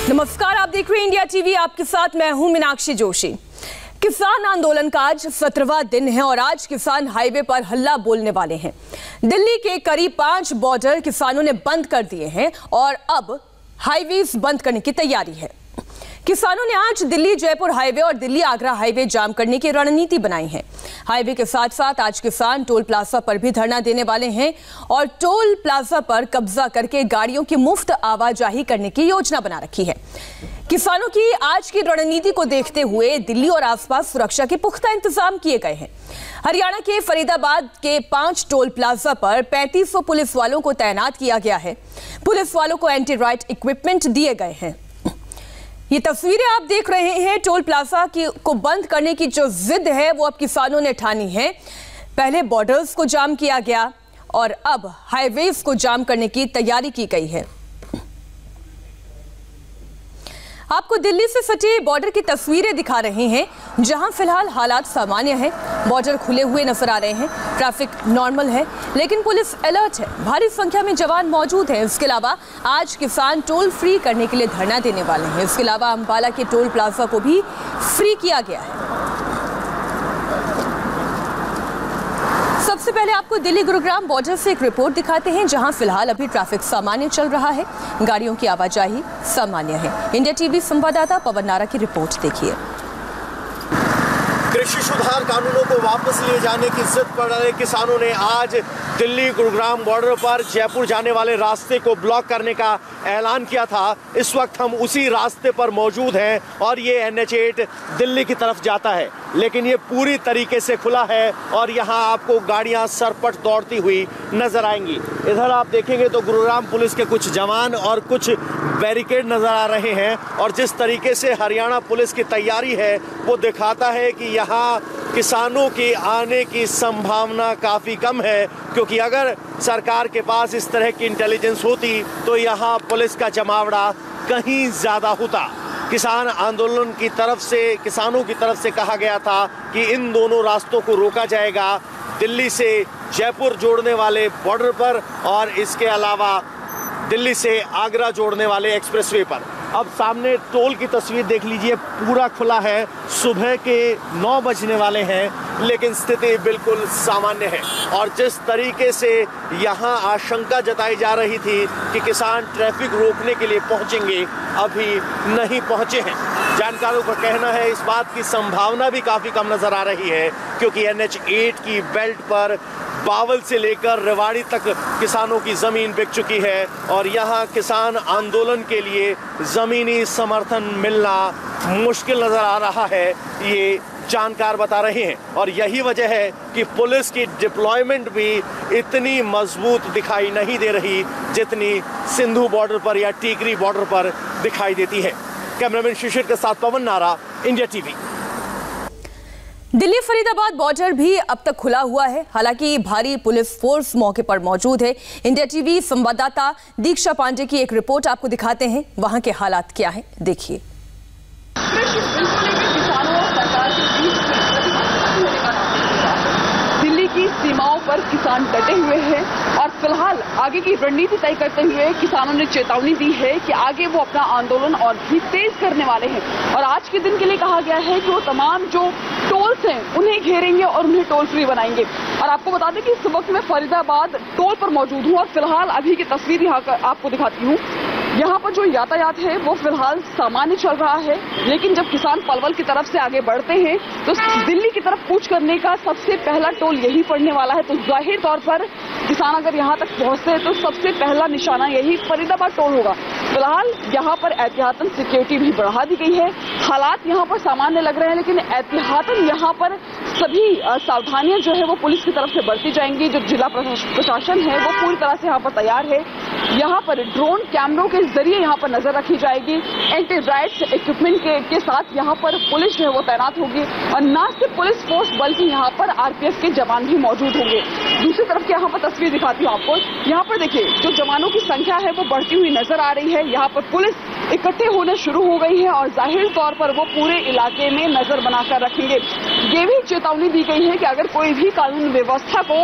नमस्कार, आप देख रहे हैं इंडिया टीवी। आपके साथ मैं हूं मीनाक्षी जोशी। किसान आंदोलन का आज 17वां दिन है और आज किसान हाईवे पर हल्ला बोलने वाले हैं। दिल्ली के करीब 5 बॉर्डर किसानों ने बंद कर दिए हैं और अब हाईवेज बंद करने की तैयारी है। किसानों ने आज दिल्ली जयपुर हाईवे और दिल्ली आगरा हाईवे जाम करने की रणनीति बनाई है। हाईवे के साथ साथ आज किसान टोल प्लाजा पर भी धरना देने वाले हैं और टोल प्लाजा पर कब्जा करके गाड़ियों की मुफ्त आवाजाही करने की योजना बना रखी है। किसानों की आज की रणनीति को देखते हुए दिल्ली और आसपास सुरक्षा के पुख्ता इंतजाम किए गए हैं। हरियाणा के फरीदाबाद के 5 टोल प्लाजा पर 3500 पुलिस वालों को तैनात किया गया है। पुलिस वालों को एंटी राइट इक्विपमेंट दिए गए हैं। ये तस्वीरें आप देख रहे हैं। टोल प्लाजा को बंद करने की जो जिद है वो अब किसानों ने ठानी है। पहले बॉर्डर्स को जाम किया गया और अब हाईवेज को जाम करने की तैयारी की गई है। आपको दिल्ली से सटे बॉर्डर की तस्वीरें दिखा रहे हैं, जहां फिलहाल हालात सामान्य हैं। बॉर्डर खुले हुए नजर आ रहे हैं, ट्रैफिक नॉर्मल है, लेकिन पुलिस अलर्ट है। भारी संख्या में जवान मौजूद हैं। इसके अलावा आज किसान टोल फ्री करने के लिए धरना देने वाले हैं। इसके अलावा अंबाला के टोल प्लाजा को भी फ्री किया गया है। सबसे पहले आपको दिल्ली गुरुग्राम बॉर्डर से एक रिपोर्ट दिखाते हैं, जहां फिलहाल अभी ट्रैफिक सामान्य चल रहा है, गाड़ियों की आवाजाही सामान्य है। इंडिया टीवी संवाददाता पवन नारा की रिपोर्ट देखिए। कृषि सुधार कानूनों को वापस लिए जाने की जिद पर रहे किसानों ने आज दिल्ली गुरुग्राम बॉर्डर पर जयपुर जाने वाले रास्ते को ब्लॉक करने का ऐलान किया था। इस वक्त हम उसी रास्ते पर मौजूद हैं और ये NH8 दिल्ली की तरफ जाता है, लेकिन ये पूरी तरीके से खुला है और यहाँ आपको गाड़ियाँ सरपट दौड़ती हुई नजर आएंगी। इधर आप देखेंगे तो गुरुग्राम पुलिस के कुछ जवान और कुछ बैरिकेड नजर आ रहे हैं और जिस तरीके से हरियाणा पुलिस की तैयारी है वो दिखाता है कि यहाँ किसानों के आने की संभावना काफ़ी कम है, क्योंकि अगर सरकार के पास इस तरह की इंटेलिजेंस होती तो यहाँ पुलिस का जमावड़ा कहीं ज़्यादा होता। किसान आंदोलन की तरफ से किसानों की तरफ से कहा गया था कि इन दोनों रास्तों को रोका जाएगा, दिल्ली से जयपुर जोड़ने वाले बॉर्डर पर और इसके अलावा दिल्ली से आगरा जोड़ने वाले एक्सप्रेसवे पर। अब सामने टोल की तस्वीर देख लीजिए, पूरा खुला है। सुबह के 9 बजने वाले हैं, लेकिन स्थिति बिल्कुल सामान्य है और जिस तरीके से यहाँ आशंका जताई जा रही थी कि किसान ट्रैफिक रोकने के लिए पहुँचेंगे, अभी नहीं पहुँचे हैं। जानकारों का कहना है इस बात की संभावना भी काफ़ी कम नज़र आ रही है, क्योंकि NH8 की बेल्ट पर बावल से लेकर रेवाड़ी तक किसानों की ज़मीन बिक चुकी है और यहाँ किसान आंदोलन के लिए ज़मीनी समर्थन मिलना मुश्किल नज़र आ रहा है, ये जानकार बता रहे हैं। और यही वजह है कि पुलिस की डिप्लॉयमेंट भी इतनी मजबूत दिखाई नहीं दे रही जितनी सिंधु बॉर्डर पर या टीकरी बॉर्डर पर दिखाई देती है। कैमरामैन शिशिर के साथ पवन नारा, India TV. Delhi Faridabad border भी अब तक खुला हुआ है, हालांकि भारी पुलिस फोर्स मौके पर मौजूद है। इंडिया टीवी संवाददाता दीक्षा पांडे की एक रिपोर्ट आपको दिखाते हैं, वहां के हालात क्या हैं, देखिए। दिल्ली की सीमाओं पर किसान डटे हुए हैं और फिलहाल आगे की रणनीति तय करते हुए किसानों ने चेतावनी दी है कि आगे वो अपना आंदोलन और भी तेज करने वाले हैं और आज के दिन के लिए कहा गया है कि वो तमाम जो टोल्स हैं उन्हें घेरेंगे और उन्हें टोल फ्री बनाएंगे। और आपको बता दें कि इस वक्त मैं फरीदाबाद टोल पर मौजूद हूँ और फिलहाल अभी की तस्वीर यहाँ आपको दिखाती हूँ। यहाँ पर जो यातायात है वो फिलहाल सामान्य चल रहा है, लेकिन जब किसान पलवल की तरफ से आगे बढ़ते हैं तो दिल्ली की तरफ कूच करने का सबसे पहला टोल यही पड़ने वाला है। तो जाहिर तौर पर किसान अगर यहाँ तक पहुँचते हैं तो सबसे पहला निशाना यही फरीदाबाद टोल होगा। फिलहाल यहाँ पर एहतियातन सिक्योरिटी भी बढ़ा दी गई है। हालात यहाँ पर सामान्य लग रहे हैं, लेकिन एहतियातन यहाँ पर सभी सावधानियां जो है वो पुलिस की तरफ से बढ़ती जाएंगी। जो जिला प्रशासन है वो पूरी तरह से यहाँ पर तैयार है। यहाँ पर ड्रोन कैमरों के जरिए यहाँ पर नजर रखी जाएगी। एंटी राइट्स इक्विपमेंट के साथ यहाँ पर पुलिस जो है वो तैनात होगी और न सिर्फ पुलिस फोर्स बल्कि यहाँ पर RPF के जवान भी मौजूद होंगे। दूसरी तरफ की यहाँ पर तस्वीर दिखाती हूँ आपको। यहाँ पर देखिए जो जवानों की संख्या है वो बढ़ती हुई नजर आ रही है। यहाँ पर पुलिस इकट्ठे होने शुरू हो गई है और जाहिर तौर पर वो पूरे इलाके में नजर बनाकर रखेंगे। ये भी चेतावनी दी गई है कि अगर कोई भी कानून व्यवस्था को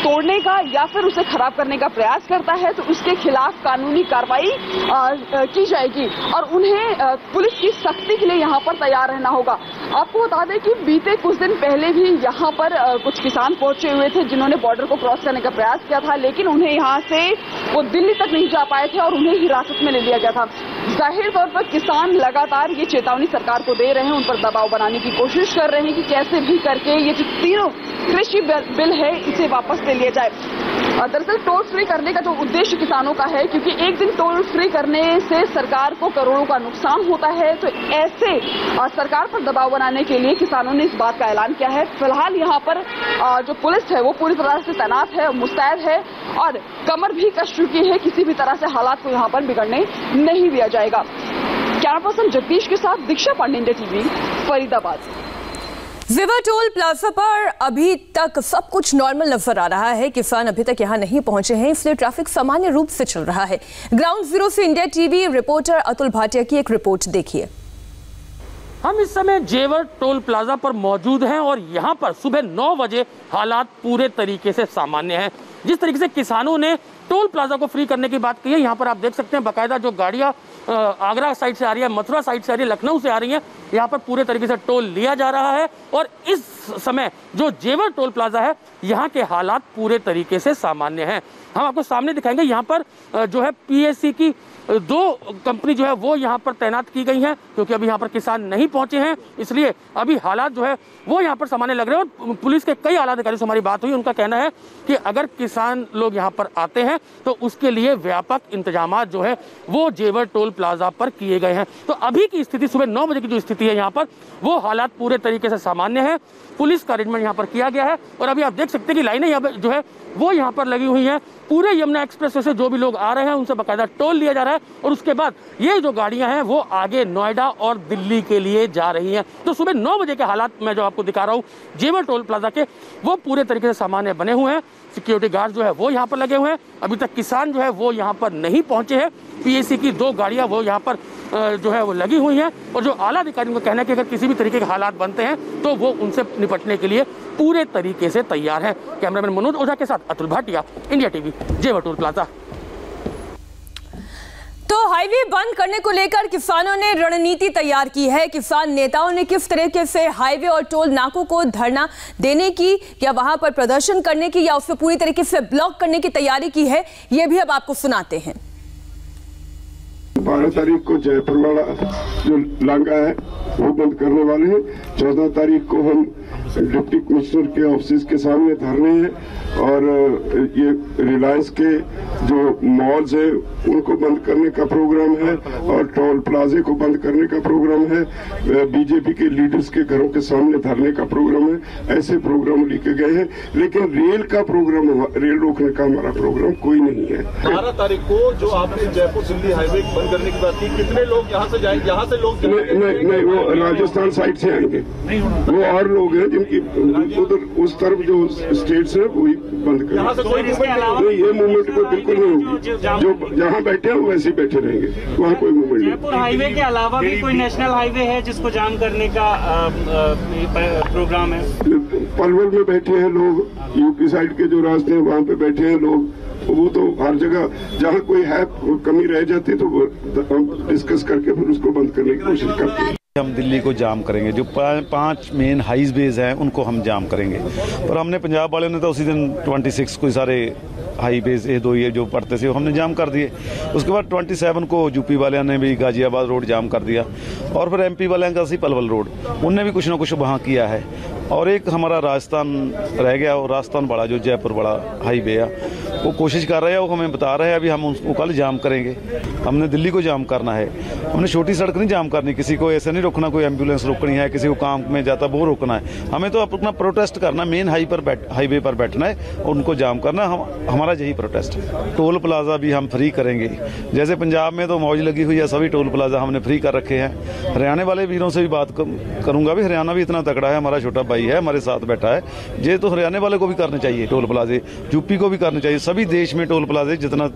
तोड़ने का या फिर उसे खराब करने का प्रयास करता है तो उसके खिलाफ कानूनी कार्रवाई की जाएगी और उन्हें पुलिस की सख्ती के लिए यहाँ पर तैयार रहना होगा। आपको बता दें कि बीते कुछ दिन पहले भी यहाँ पर कुछ किसान पहुंचे हुए थे जिन्होंने बॉर्डर को क्रॉस करने का प्रयास किया था, लेकिन उन्हें यहाँ से वो दिल्ली तक नहीं जा पाए थे और उन्हें हिरासत में ले लिया गया था। जाहिर तौर पर किसान लगातार ये चेतावनी सरकार को दे रहे हैं, उन पर दबाव बनाने की कोशिश कर रहे हैं कि कैसे भी करके ये जो तीनों कृषि बिल है इसे वापस ले लिया जाए। दरअसल टोल फ्री करने का जो उद्देश्य किसानों का है, क्योंकि एक दिन टोल फ्री करने से सरकार को करोड़ों का नुकसान होता है, तो ऐसे सरकार पर दबाव बनाने के लिए किसानों ने इस बात का ऐलान किया है। फिलहाल यहाँ पर जो पुलिस है वो पूरी तरह से तैनात है, मुस्तैद है और कमर भी कस चुकी है। किसी भी तरह से हालात को यहाँ पर बिगड़ने नहीं दिया जाएगा। कैमरा पर्सन जगदीश के साथ दीक्षा पांडे, इंडिया टीवी, फरीदाबाद। जेवर टोल प्लाजा पर अभी तक सब कुछ नॉर्मल नजर आ रहा है। किसान अभी तक यहां नहीं पहुंचे हैं, इसलिए ट्रैफिक सामान्य रूप से चल रहा है। ग्राउंड जीरो से India TV reporter Atul Bhatia की एक रिपोर्ट देखिए। हम इस समय जेवर टोल प्लाजा पर मौजूद हैं और यहाँ पर सुबह 9 बजे हालात पूरे तरीके से सामान्य हैं। जिस तरीके से किसानों ने टोल प्लाजा को फ्री करने की बात की है, यहाँ पर आप देख सकते हैं बाकायदा जो गाड़ियाँ आगरा साइड से आ रही है, मथुरा साइड से आ रही है, लखनऊ से आ रही है, यहाँ पर पूरे तरीके से टोल लिया जा रहा है। और इस समय जो जेवर टोल प्लाजा है यहाँ के हालात पूरे तरीके से सामान्य हैं। हम आपको सामने दिखाएंगे। यहाँ पर जो है PSC की 2 कंपनी जो है वो यहाँ पर तैनात की गई हैं, क्योंकि अभी यहाँ पर किसान नहीं पहुंचे हैं, इसलिए अभी हालात जो है वो यहाँ पर सामान्य लग रहे हैं। और पुलिस के कई आला अधिकारियों से हमारी बात हुई, उनका कहना है कि अगर किसान लोग यहाँ पर आते हैं तो उसके लिए व्यापक इंतजाम जो है वो जेवर टोल प्लाजा पर किए गए हैं। तो अभी की स्थिति सुबह 9 बजे की जो स्थिति है यहाँ पर वो हालात पूरे तरीके से सामान्य है। पुलिस का अरेंजमेंट यहाँ पर किया गया है और अभी आप देख सकते हैं कि लाइनें यहाँ पर जो है वो यहाँ पर लगी हुई हैं। पूरे यमुना एक्सप्रेस से जो भी लोग आ रहे हैं उनसे बाकायदा टोल लिया जा रहा है और उसके बाद ये जो गाड़ियां हैं वो आगे नोएडा और दिल्ली के लिए जा रही हैं। तो सुबह 9 बजे के हालात मैं जो आपको दिखा रहा हूँ जेवर टोल प्लाजा के, वो पूरे तरीके से सामान्य बने हुए हैं। सिक्योरिटी गार्ड जो है वो यहाँ पर लगे हुए हैं। अभी तक किसान जो है वो यहाँ पर नहीं पहुंचे हैं। PSC की 2 गाड़ियाँ वो यहाँ पर जो है वो लगी हुई हैं और जो आला अधिकारियों का कहना है कि अगर किसी भी तरीके के हालात बनते हैं तो वो उनसे निपटने के लिए पूरे तरीके से तैयार है। कैमरामैन मनोज ओझा के साथ अतुल भाटिया, इंडिया टीवी, जेवर टोल प्लाजा। तो हाईवे बंद करने को लेकर किसानों ने रणनीति तैयार की है। किसान नेताओं ने किस तरीके से हाईवे और टोल नाकों को धरना देने की या वहां पर प्रदर्शन करने की या उसे पूरी तरीके से ब्लॉक करने की तैयारी की है, ये भी अब आपको सुनाते हैं। 12 तारीख को जयपुर वाला जो लांगा है वो बंद करने वाले हैं। 14 तारीख को हम डिप्टी कमिश्नर के ऑफिस के सामने धरने हैं और ये रिलायंस के जो मॉल्स हैं उनको बंद करने का प्रोग्राम है और टोल प्लाजे को बंद करने का प्रोग्राम है। बीजेपी के लीडर्स के घरों के सामने धरने का प्रोग्राम है। ऐसे प्रोग्राम लिखे गए हैं, लेकिन रेल का प्रोग्राम, रेल रोकने का हमारा प्रोग्राम कोई नहीं है। 12 तारीख को जो आपने जयपुर दिल्ली हाईवे बंद करने की बात की, कितने लोग यहाँ से जाएंगे? यहाँ से लोग नहीं, वो राजस्थान साइड से आएंगे। वो और लोग हैं जिनकी उधर उस तरफ जो स्टेट्स है वही बंद करेंगे। यहाँ से कोई नहीं, ये मूवमेंट को बिल्कुल नहीं होगी। जो जहाँ बैठे हैं वैसे ही बैठे रहेंगे, वहाँ कोई मूवमेंट नहीं। जयपुर हाईवे के अलावा भी कोई नेशनल हाईवे है जिसको जाम करने का प्रोग्राम है? पलवल में बैठे हैं लोग, यूपी साइड के जो रास्ते हैं वहाँ पे बैठे हैं लोग। वो तो हर जगह जहाँ कोई है कमी रह जाती है तो हम डिस्कस करके फिर उसको बंद करने की कोशिश करते हैं। हम दिल्ली को जाम करेंगे, जो 5 मेन हाईवेज हैं उनको हम जाम करेंगे। पर हमने पंजाब वाले ने तो उसी दिन 26 को सारे हाईवेज ये 2 ये जो पड़ते थे हमने जाम कर दिए। उसके बाद 27 को यूपी वाले ने भी गाजियाबाद रोड जाम कर दिया और फिर MP वाले का सी पलवल रोड, उनने भी कुछ ना कुछ वहाँ किया है। और एक हमारा राजस्थान रह गया, और राजस्थान बड़ा जो जयपुर बड़ा हाईवे है वो कोशिश कर रहे हैं, वो हमें बता रहे हैं अभी हम उसको कल जाम करेंगे। हमने दिल्ली को जाम करना है, हमने छोटी सड़क नहीं जाम करनी, किसी को ऐसे नहीं रोकना, कोई एम्बुलेंस रोकनी है, किसी को काम में जाता वो रोकना है। हमें तो अपना प्रोटेस्ट करना, मेन हाईवे पर बैठना है और उनको जाम करना, हमारा यही प्रोटेस्ट है। टोल प्लाजा भी हम फ्री करेंगे। जैसे पंजाब में तो मौज लगी हुई है, सभी टोल प्लाजा हमने फ्री कर रखे हैं। हरियाणा वाले वीरों से भी बात करूंगा भी, हरियाणा भी इतना तगड़ा है, हमारा छोटा भाई है हमारे साथ बैठा है, ये तो हरियाणा वाले को भी करने चाहिए टोल प्लाजे, यूपी को भी करने चाहिए, सभी देश में टोल प्लाजे। जितना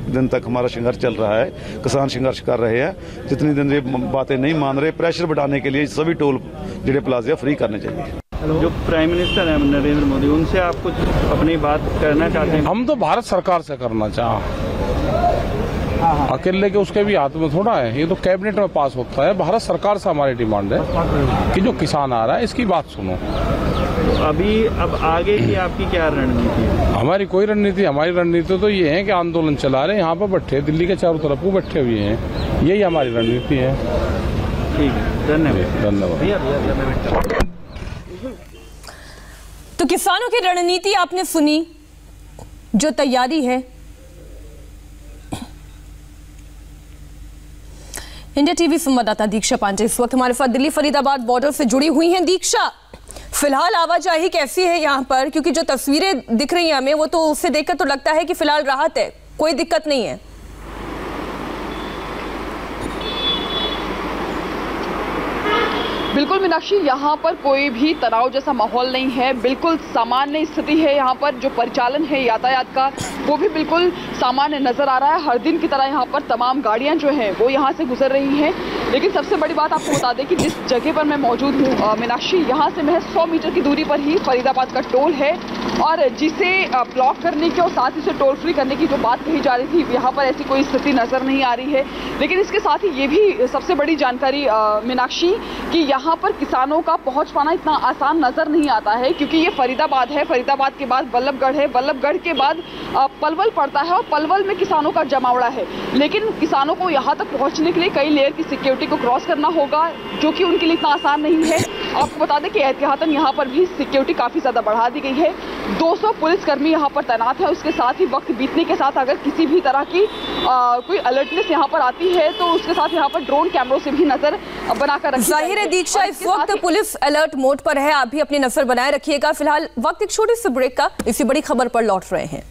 दिन तक हमारा संघर्ष चल रहा है, किसान संघर्ष कर रहे हैं, जितनी दिन ये बातें नहीं मान रहे, प्रेशर बढ़ाने के लिए सभी टोल जिले प्लाजे फ्री करने चाहिए। जो प्राइम मिनिस्टर है नरेंद्र मोदी, उनसे आप कुछ अपनी बात करना चाहते हैं? हम तो भारत सरकार से करना चाहें, अकेले के उसके भी हाथ में थोड़ा है, ये तो कैबिनेट में पास होता है। भारत सरकार से हमारी डिमांड है कि जो किसान आ रहा है इसकी बात सुनो। अब आगे की आपकी क्या रणनीति है? हमारी कोई रणनीति, हमारी रणनीति तो ये है कि आंदोलन चला रहे हैं, यहाँ पर बैठे दिल्ली के चारों तरफ को बैठे हुए हैं, यही हमारी रणनीति है। ठीक है, धन्यवाद। धन्यवाद। तो किसानों की रणनीति आपने सुनी, जो तैयारी है। इंडिया टीवी संवाददाता दीक्षा पांडे इस वक्त हमारे साथ दिल्ली फरीदाबाद बॉर्डर से जुड़ी हुई हैं। दीक्षा, फिलहाल आवाजाही कैसी है यहाँ पर? क्योंकि जो तस्वीरें दिख रही हैं हमें, वो तो उससे देखकर तो लगता है कि फिलहाल राहत है, कोई दिक्कत नहीं है। बिल्कुल मीनाक्षी, यहाँ पर कोई भी तनाव जैसा माहौल नहीं है, बिल्कुल सामान्य स्थिति है। यहाँ पर जो परिचालन है यातायात का, वो भी बिल्कुल सामान्य नजर आ रहा है। हर दिन की तरह यहाँ पर तमाम गाड़ियाँ जो हैं वो यहाँ से गुजर रही हैं। लेकिन सबसे बड़ी बात आपको बता दें कि जिस जगह पर मैं मौजूद हूँ मीनाक्षी, यहाँ से महज 100 मीटर की दूरी पर ही फरीदाबाद का टोल है, और जिसे ब्लॉक करने की और साथ ही से टोल फ्री करने की जो बात कही जा रही थी, यहाँ पर ऐसी कोई स्थिति नजर नहीं आ रही है। लेकिन इसके साथ ही ये भी सबसे बड़ी जानकारी मीनाक्षी कि यहाँ पर किसानों का पहुंच पाना इतना आसान नजर नहीं आता है, क्योंकि ये फरीदाबाद है, फरीदाबाद के बाद बल्लभगढ़ है, बल्लभगढ़ के बाद पलवल पड़ता है, और पलवल में किसानों का जमावड़ा है। लेकिन किसानों को यहाँ तक पहुंचने के लिए कई लेयर की सिक्योरिटी को क्रॉस करना होगा, जो कि उनके लिए इतना आसान नहीं है। आपको बता दें कि एहतियातन यहाँ पर भी सिक्योरिटी काफी ज्यादा बढ़ा दी गई है। 200 पुलिसकर्मी यहाँ पर तैनात है। उसके साथ ही वक्त बीतने के साथ अगर किसी भी तरह की कोई अलर्टनेस यहाँ पर आती है, तो उसके साथ यहाँ पर ड्रोन कैमरों से भी नजर बनाकर रखी जाएगी। जाहिर है दीक्षा, इस वक्त पुलिस अलर्ट मोड पर है, आप भी अपनी नजर बनाए रखिएगा। फिलहाल वक्त एक छोटी सी ब्रेक का, इसी बड़ी खबर पर लौट रहे हैं।